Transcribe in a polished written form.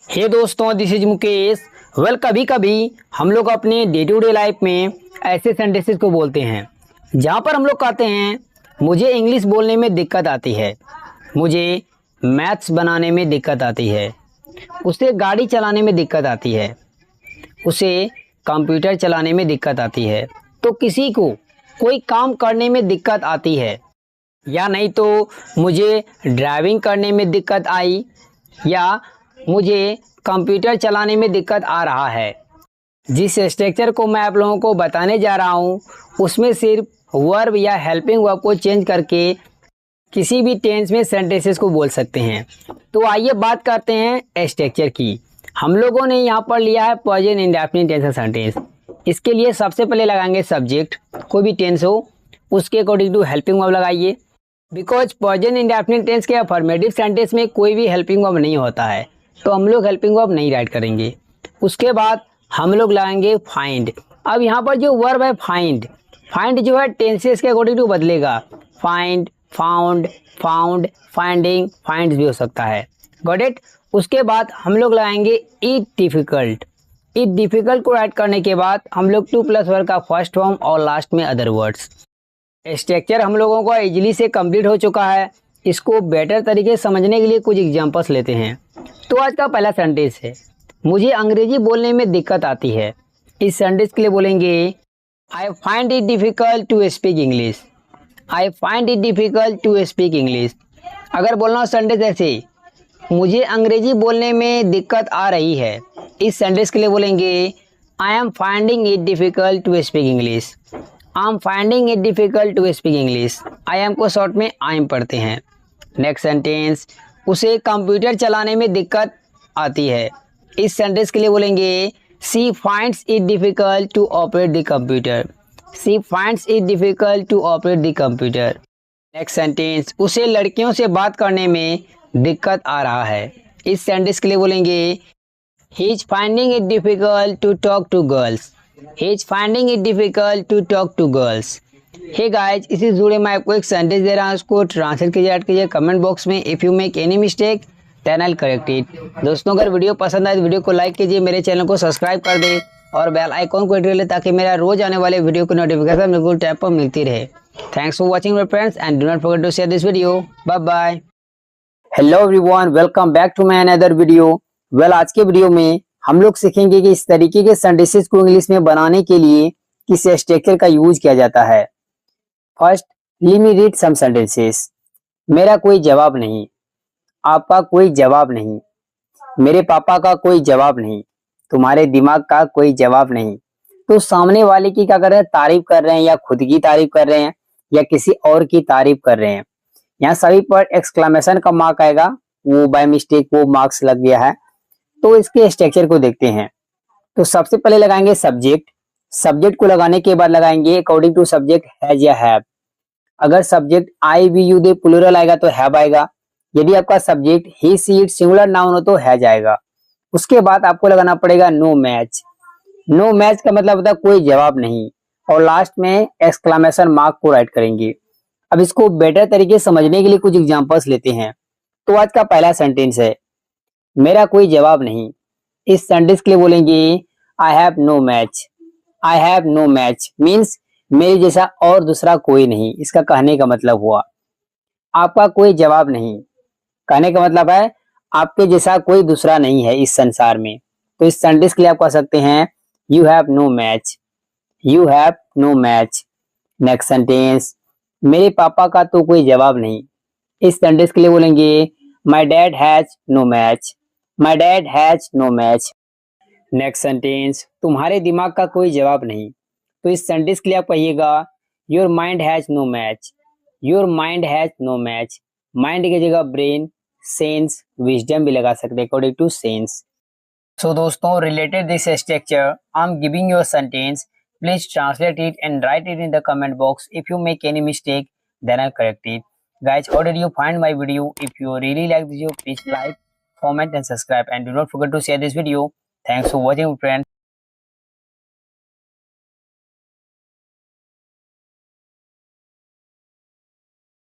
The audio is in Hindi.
हे दोस्तों, दिस इज मुकेश। कभी कभी हम लोग अपने डे टू डे लाइफ में ऐसे सेंटेंसेस को बोलते हैं जहाँ पर हम लोग कहते हैं मुझे इंग्लिश बोलने में दिक्कत आती है, मुझे मैथ्स बनाने में दिक्कत आती है, उसे गाड़ी चलाने में दिक्कत आती है, उसे कंप्यूटर चलाने में दिक्कत आती है। तो किसी को कोई काम करने में दिक्कत आती है, या नहीं तो मुझे ड्राइविंग करने में दिक्कत आई, या मुझे कंप्यूटर चलाने में दिक्कत आ रहा है। जिस स्ट्रक्चर को मैं आप लोगों को बताने जा रहा हूँ उसमें सिर्फ वर्ब या हेल्पिंग वर्ब को चेंज करके किसी भी टेंस में सेंटेंसेस को बोल सकते हैं। तो आइए बात करते हैं स्ट्रक्चर की। हम लोगों ने यहाँ पर लिया है प्रेजेंट इंडेफिनिट टेंस का सेंटेंस। इसके लिए सबसे पहले लगाएंगे सब्जेक्ट, कोई भी टेंस हो उसके अकॉर्डिंग टू हेल्पिंग वर्ब लगाइए। बिकॉज प्रेजेंट इंडेफिनिट टेंस के अफर्मेटिव सेंटेंस में कोई भी हेल्पिंग वर्ब नहीं होता है, तो हम लोग हेल्पिंग वर्ब नहीं राइट करेंगे। उसके बाद हम लोग लगाएंगे फाइंड। अब यहाँ पर जो वर्ब है फाइंड, फाइंड जो है टेंसेस के अकॉर्डिंग टू बदलेगा। Find, found, found, finding, finds भी हो सकता है। Got it. उसके बाद हम लोग लगाएंगे इट डिफिकल्ट। इट डिफिकल्ट को राइट करने के बाद हम लोग टू प्लस वर्ब का फर्स्ट फॉर्म और लास्ट में अदर वर्ड्स। स्ट्रक्चर हम लोगों को इजीली से कंप्लीट हो चुका है। इसको बेटर तरीके से समझने के लिए कुछ एग्जांपल्स लेते हैं। तो आज का पहला सेंटेंस है, मुझे अंग्रेजी बोलने में दिक्कत आती है। इस सेंटेंस के लिए बोलेंगे I find it difficult to speak English. I find it difficult to speak English. अगर बोलना हो सेंटेंस ऐसे, मुझे अंग्रेजी बोलने में दिक्कत आ रही है, इस सेंटेंस के लिए बोलेंगे I am finding it difficult to speak English. I am finding it difficult to speak English. I am को शॉर्ट में आई एम पढ़ते हैं। नेक्स्ट सेंटेंस, उसे कंप्यूटर चलाने में दिक्कत आती है। इस सेंटेंस के लिए बोलेंगे she finds it difficult to operate the computer. She finds it difficult to operate the computer. Next sentence, उसे लड़कियों से बात करने में दिक्कत आ रहा है। इस सेंटेंस के लिए बोलेंगे he is finding it difficult to talk to girls. He is finding it difficult to talk to girls. Hey guys, इसी जुड़े मैं आपको एक सेंटेंस दे रहा हूँ, उसको ट्रांसलेट कीजिए, ऐड कीजिए कमेंट बॉक्स में। If you make any mistake then I will correct it. दोस्तों, अगर वीडियो पसंद आए तो वीडियो को लाइक कीजिए, मेरे चैनल को सब्सक्राइब कर दें और बेल आइकॉन को हिट कर लें ताकि मेरा रोज आने वाले वीडियो की नोटिफिकेशन बिल्कुल टैप पर मिलती रहे। Thanks for watching my friends and do not forget to share this video. Bye bye. Hello everyone, welcome back to my another video. आज के वीडियो में हम लोग सीखेंगे कि इस तरीके के सेंटेंसेस को इंग्लिश में बनाने के लिए किस स्ट्रक्चर का यूज किया जाता है। First, let me read some sentences. मेरा कोई जवाब नहीं, आपका कोई जवाब नहीं, मेरे पापा का कोई जवाब नहीं, तुम्हारे दिमाग का कोई जवाब नहीं। तो सामने वाले की क्या कर रहे हैं, तारीफ कर रहे हैं, या खुद की तारीफ कर रहे हैं, या किसी और की तारीफ कर रहे हैं। यहाँ सभी पर एक्सक्लेमेशन का मार्क आएगा, वो बाय मिस्टेक वो मार्क्स लग गया है। तो इसके स्ट्रक्चर को देखते हैं। तो सबसे पहले लगाएंगे सब्जेक्ट। सब्जेक्ट को लगाने के बाद लगाएंगे अकॉर्डिंग टू सब्जेक्ट हैज या हैव। अगर subject I we you they plural आएगा तो हैव आएगा। यदि आपका subject he she it singular noun हो तो हैज आएगा। उसके बाद आपको लगाना पड़ेगा नो मैच। नो मैच का मतलब होता है कोई जवाब नहीं, और लास्ट में एक्सक्लेमेशन मार्क को राइट करेंगे। अब इसको बेटर तरीके से समझने के लिए कुछ एग्जांपल्स लेते हैं। तो आज का पहला सेंटेंस है, मेरा कोई जवाब नहीं। इस सेंटेंस के लिए बोलेंगे I have no match. I have no match means मेरे जैसा और दूसरा कोई नहीं। इसका कहने का मतलब हुआ आपका कोई जवाब नहीं। कहने का मतलब है आपके जैसा कोई दूसरा नहीं है इस संसार में। तो इस सेंटेंस के लिए आप कह सकते हैं you have no match. You have no match. Next sentence, मेरे पापा का तो कोई जवाब नहीं। इस सेंटेंस के लिए बोलेंगे my dad has no match. My dad has no match. Next sentence, तुम्हारे दिमाग का कोई जवाब नहीं। तो इस सेंटेंस के लिए आप कहिएगा your mind has no match. Your mind has no match. Mind की जगह ब्रेन, सेंस, विजडम भी लगा सकते हैं अकॉर्डिंग टू सेंस। सो दोस्तों, related this structure I am giving you a sentence. Please translate it and write it in the comment box. If you make any mistake, then I'll correct it. Guys, how did you find my video? If you really like this video, please like, comment and subscribe, and do not forget to share this video. Thanks for watching, friends.